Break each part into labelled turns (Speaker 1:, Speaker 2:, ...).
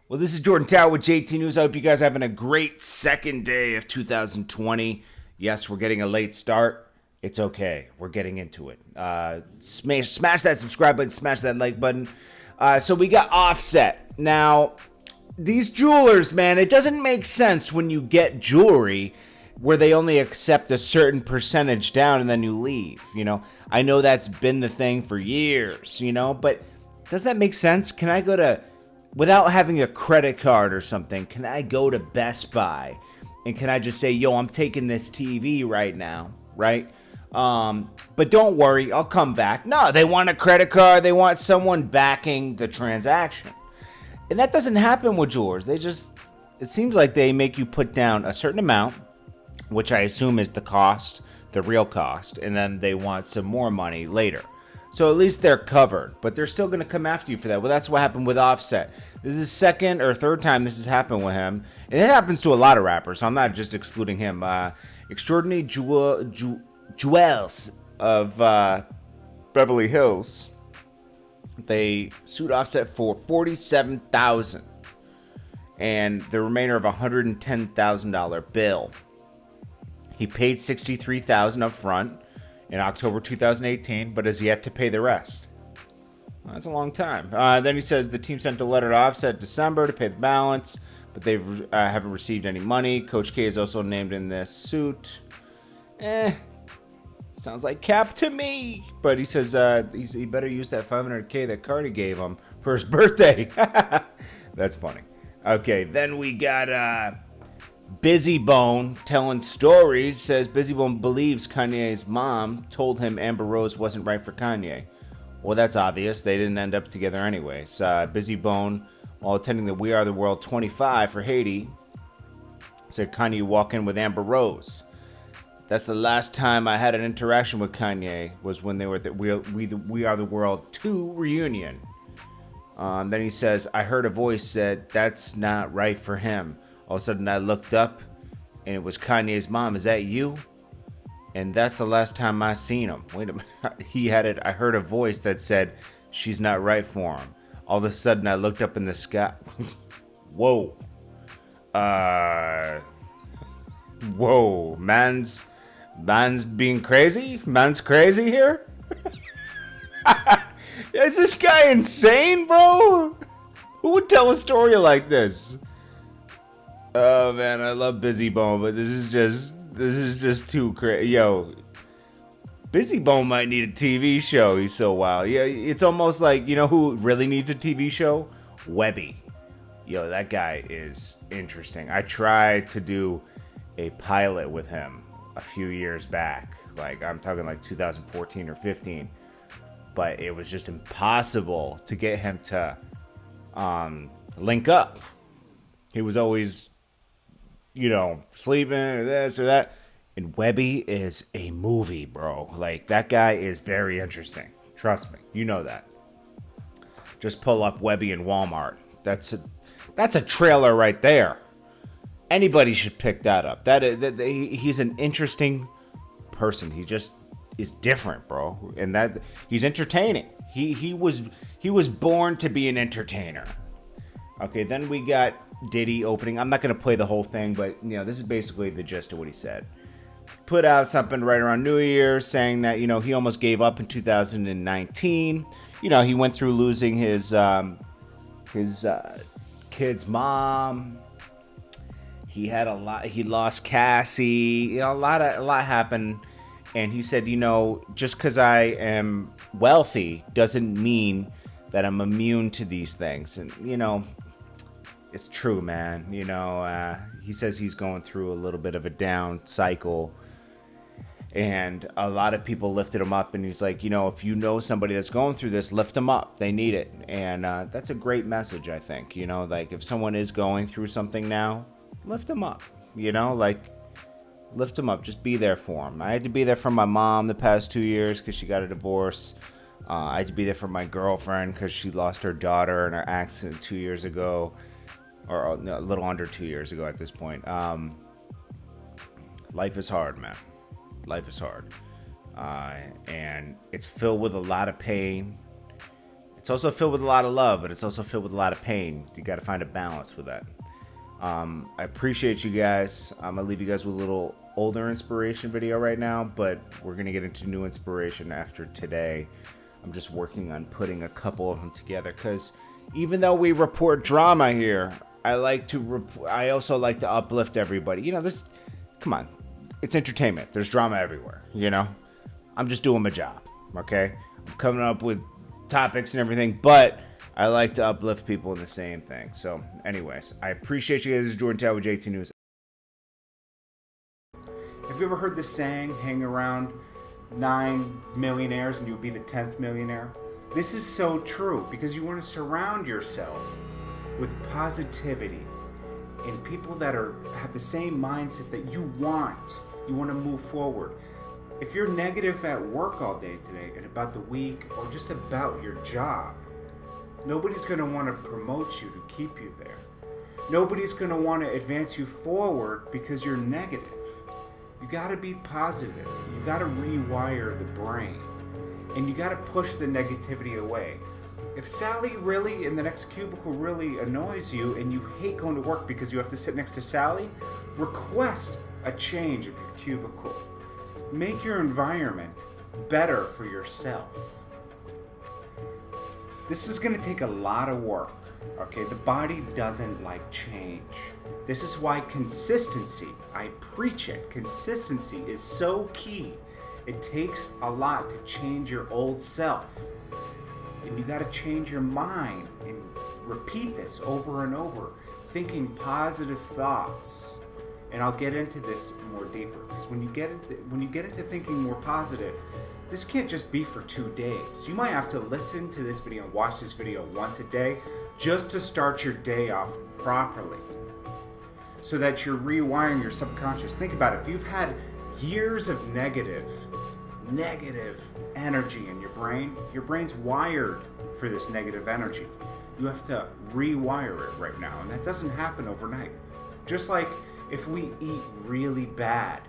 Speaker 1: Well, this is Jordan Tower with JT News. I hope you guys are having a great second day of 2020. Yes, we're getting a late start. It's okay. We're getting into it. Smash that subscribe button. Smash that like button. So we got Offset. Now, these jewelers, man, it doesn't make sense when you get jewelry where they only accept a certain percentage down and then you leave. I know that's been the thing for years, but does that make sense? Can I go to... Without having a credit card or something, can I go to Best Buy and can I just say, yo, I'm taking this TV right now, right? But don't worry, I'll come back. No, they want a credit card. They want someone backing the transaction. And that doesn't happen with jewelers. It seems like they make you put down a certain amount, which I assume is the cost, the real cost, and then they want some more money later. So at least they're covered, but they're still going to come after you for that. Well, that's what happened with Offset. This is the second or third time this has happened with him. And it happens to a lot of rappers, so I'm not just excluding him. Extraordinary Jewels of Beverly Hills, they sued Offset for $47,000 and the remainder of a $110,000 bill. He paid $63,000 up front in October 2018, but has yet to pay the rest. Well, that's a long time. Then he says the team sent a letter to Offset in December to pay the balance, but they haven't received any money. Coach K is also named in this suit. Sounds like cap to me. But he says he better use that $500K that Cardi gave him for his birthday. That's funny. Okay, then we got... Bizzy Bone telling stories says Bizzy Bone believes Kanye's mom told him Amber Rose wasn't right for Kanye. Well, that's obvious. They didn't end up together anyways. Bizzy Bone, while attending the We Are the World 25 for Haiti, said Kanye walk in with Amber Rose. That's the last time I had an interaction with Kanye was when they were at the We Are the World 2 reunion. Then he says, I heard a voice said that's not right for him. All of a sudden I looked up and it was Kanye's mom. Is that you? And that's the last time I seen him. Wait a minute. I heard a voice that said she's not right for him. All of a sudden I looked up in the sky. Whoa. Whoa. Man's being crazy? Man's crazy here? Is this guy insane, bro? Who would tell a story like this? Oh man, I love Bizzy Bone, but this is just too crazy. Yo, Bizzy Bone might need a TV show. He's so wild. Yeah, it's almost like, who really needs a TV show? Webby. Yo, that guy is interesting. I tried to do a pilot with him a few years back. Like, I'm talking like 2014 or 15. But it was just impossible to get him to link up. He was always... sleeping or this or that. And Webby is a movie, bro. Like, that guy is very interesting. Trust me. You know that. Just pull up Webby in Walmart. That's a trailer right there. Anybody should pick that up. He's an interesting person. He just is different, bro. And that he's entertaining. He was born to be an entertainer. Okay, then we got Diddy opening. I'm not going to play the whole thing, but, this is basically the gist of what he said. Put out something right around New Year saying that, he almost gave up in 2019. He went through losing his kid's mom. He lost Cassie. A lot happened. And he said, just because I am wealthy doesn't mean that I'm immune to these things. And, it's true, man. He says he's going through a little bit of a down cycle. And a lot of people lifted him up. And he's like, if you know somebody that's going through this, lift them up. They need it. And that's a great message, I think. Like if someone is going through something now, lift them up. Lift them up. Just be there for them. I had to be there for my mom the past 2 years because she got a divorce. I had to be there for my girlfriend because she lost her daughter in an accident 2 years ago. Or a little under 2 years ago at this point. Life is hard, man. Life is hard. And it's filled with a lot of pain. It's also filled with a lot of love, but it's also filled with a lot of pain. You got to find a balance with that. I appreciate you guys. I'm going to leave you guys with a little older inspiration video right now, but we're going to get into new inspiration after today. I'm just working on putting a couple of them together because even though we report drama here, I also like to uplift everybody. You know, come on, it's entertainment. There's drama everywhere, you know? I'm just doing my job, okay? I'm coming up with topics and everything, but I like to uplift people in the same thing. So anyways, I appreciate you guys. This is JordanTower with JT News. Have you ever heard the saying, hang around 9 millionaires and you'll be the 10th millionaire? This is so true because you want to surround yourself with positivity and people that have the same mindset that you want. You want to move forward. If you're negative at work all day today and about the week or just about your job, nobody's going to want to promote you to keep you there. Nobody's going to want to advance you forward because you're negative. You got to be positive. You got to rewire the brain. And you got to push the negativity away. If Sally really in the next cubicle really annoys you and you hate going to work because you have to sit next to Sally, request a change of your cubicle. Make your environment better for yourself. This is going to take a lot of work, okay? The body doesn't like change. This is why consistency, I preach it, consistency is so key. It takes a lot to change your old self. And you got to change your mind and repeat this over and over, thinking positive thoughts. And I'll get into this more deeper because when you get into thinking more positive, this can't just be for 2 days. You might have to listen to this video and watch this video once a day just to start your day off properly so that you're rewiring your subconscious. Think about it. If you've had years of negative energy in your brain's wired for this negative energy. You have to rewire it right now, and that doesn't happen overnight. Just like if we eat really bad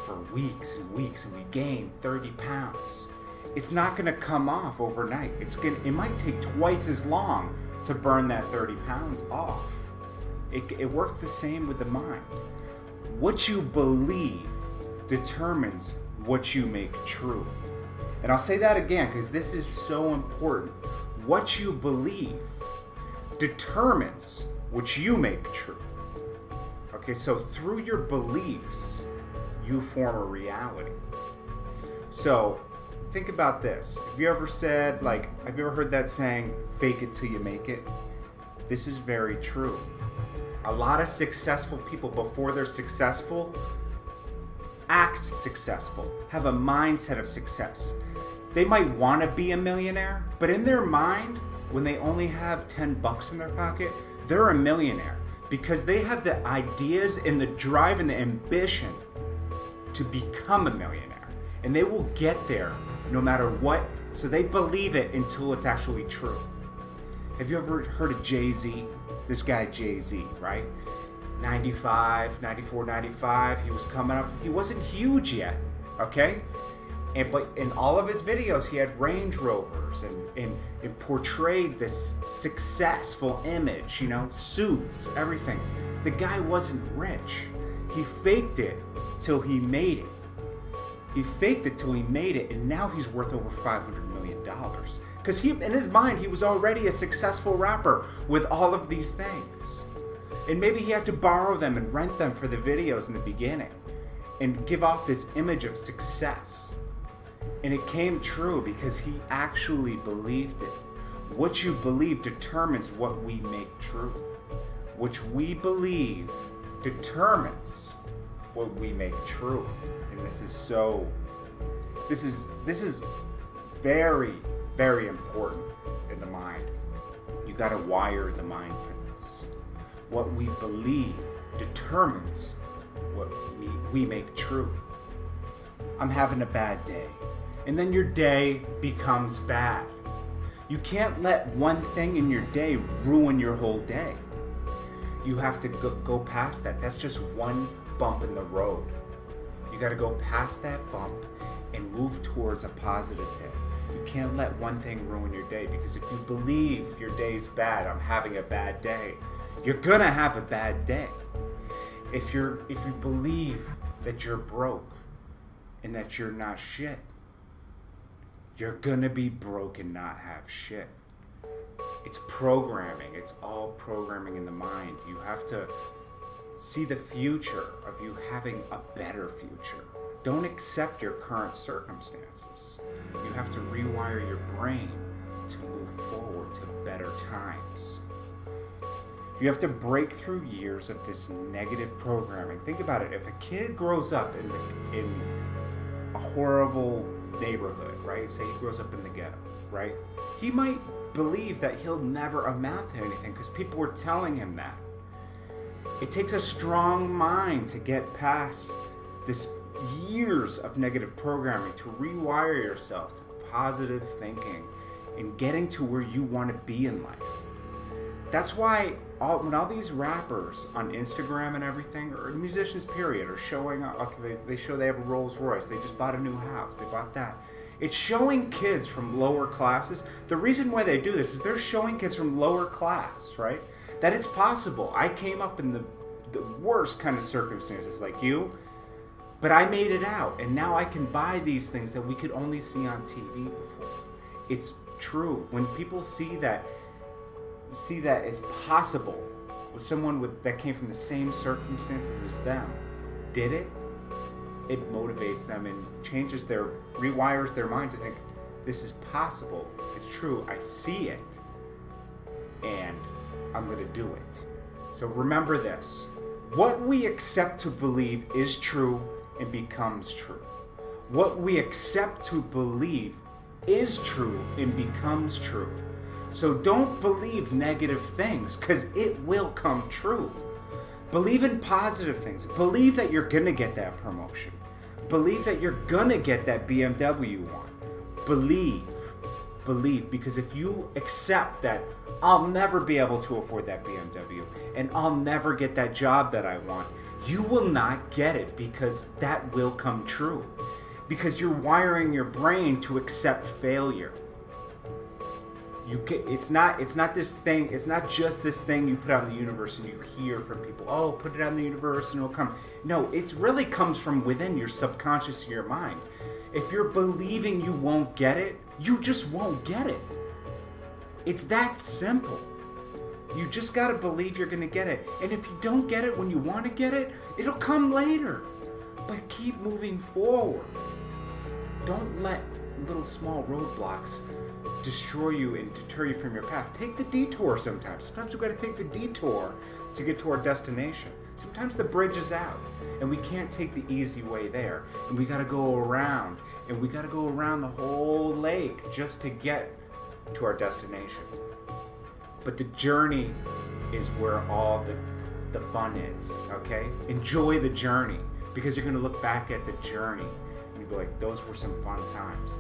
Speaker 1: for weeks and weeks and we gain 30 pounds, it's not going to come off overnight. It might take twice as long to burn that 30 pounds off. It works the same with the mind. What you believe determines what you make true. And I'll say that again because this is so important. What you believe determines what you make true. Okay, so through your beliefs, you form a reality. So think about this. Have you ever heard that saying, fake it till you make it? This is very true. A lot of successful people, before they're successful, act successful, have a mindset of success. They might want to be a millionaire, but in their mind, when they only have $10 in their pocket, they're a millionaire because they have the ideas and the drive and the ambition to become a millionaire. And they will get there no matter what, so they believe it until it's actually true. Have you ever heard of Jay-Z? This guy Jay-Z, right? 94, 95, he was coming up. He wasn't huge yet, okay? But in all of his videos, he had Range Rovers and portrayed this successful image, you know, suits, everything. The guy wasn't rich. He faked it till he made it. And now he's worth over $500 million. Because in his mind, he was already a successful rapper with all of these things. And maybe he had to borrow them and rent them for the videos in the beginning and give off this image of success. And it came true because he actually believed it. What you believe determines what we make true. Which we believe determines what we make true. And this is very, very important in the mind. You got to wire the mind for this. What we believe determines what we make true. I'm having a bad day. And then your day becomes bad. You can't let one thing in your day ruin your whole day. You have to go past that. That's just one bump in the road. You got to go past that bump and move towards a positive day. You can't let one thing ruin your day, because if you believe your day's bad, I'm having a bad day, you're gonna have a bad day. If you believe that you're broke and that you're not shit, you're gonna be broke and not have shit. It's programming. It's all programming in the mind. You have to see the future of you having a better future. Don't accept your current circumstances. You have to rewire your brain to move forward to better times. You have to break through years of this negative programming. Think about it. If a kid grows up in a horrible neighborhood, right? Say he grows up in the ghetto, right? He might believe that he'll never amount to anything because people were telling him that. It takes a strong mind to get past this years of negative programming, to rewire yourself to positive thinking and getting to where you want to be in life. That's why when all these rappers on Instagram and everything, or musicians period, are showing, okay, they show they have a Rolls Royce, they just bought a new house, they bought that. It's showing kids from lower classes. The reason why they do this is they're showing kids from lower class, right? That it's possible. I came up in the worst kind of circumstances like you, but I made it out, and now I can buy these things that we could only see on TV before. It's true. When people see that it's possible with someone that came from the same circumstances as them, did it motivates them and rewires their mind to think, this is possible, it's true, I see it, and I'm gonna do it. So remember this: what we accept to believe is true and becomes true. What we accept to believe is true and becomes true. So don't believe negative things, because it will come true. Believe in positive things. Believe that you're gonna get that promotion. Believe that you're gonna get that BMW you want. Believe, because if you accept that I'll never be able to afford that BMW and I'll never get that job that I want, you will not get it, because that will come true. Because you're wiring your brain to accept failure. It's not this thing. It's not just this thing you put out in the universe and you hear from people. Oh, put it out in the universe and it'll come. No, it really comes from within your subconscious, your mind. If you're believing you won't get it, you just won't get it. It's that simple. You just gotta believe you're gonna get it. And if you don't get it when you want to get it, it'll come later. But keep moving forward. Don't let little small roadblocks destroy you and deter you from your path. Take the detour sometimes. Sometimes we've got to take the detour to get to our destination. Sometimes the bridge is out and we can't take the easy way there. And we got to go around. And we got to go around the whole lake just to get to our destination. But the journey is where all the fun is, okay? Enjoy the journey, because you're going to look back at the journey and you'll be like, those were some fun times.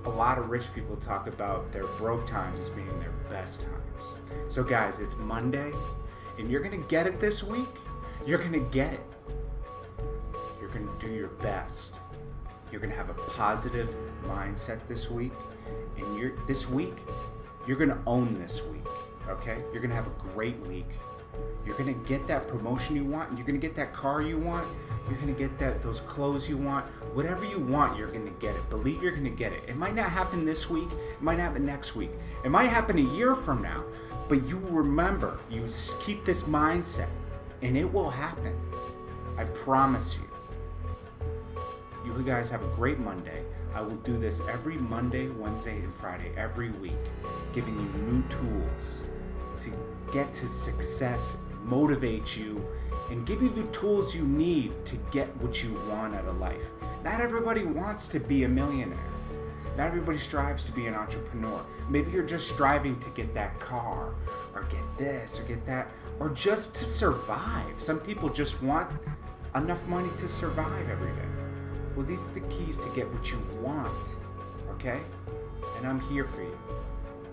Speaker 1: A lot of rich people talk about their broke times as being their best times. So guys, it's Monday, and you're going to get it this week. You're going to get it. You're going to do your best. You're going to have a positive mindset this week. And this week, you're going to own this week, okay? You're going to have a great week. You're going to get that promotion you want, and you're going to get that car you want. You're going to get those clothes you want. Whatever you want, you're going to get it. Believe you're going to get it. It might not happen this week. It might happen next week. It might happen a year from now. But you remember, you keep this mindset, and it will happen. I promise you. You guys have a great Monday. I will do this every Monday, Wednesday, and Friday every week, giving you new tools to get to success, motivate you, and give you the tools you need to get what you want out of life. Not everybody wants to be a millionaire. Not everybody strives to be an entrepreneur. Maybe you're just striving to get that car, or get this, or get that, or just to survive. Some people just want enough money to survive every day. Well, these are the keys to get what you want, okay? And I'm here for you.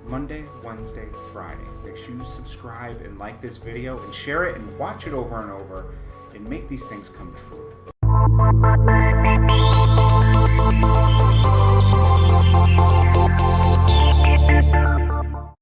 Speaker 1: Monday, Wednesday, Friday. Make sure you subscribe and like this video and share it and watch it over and over and make these things come true.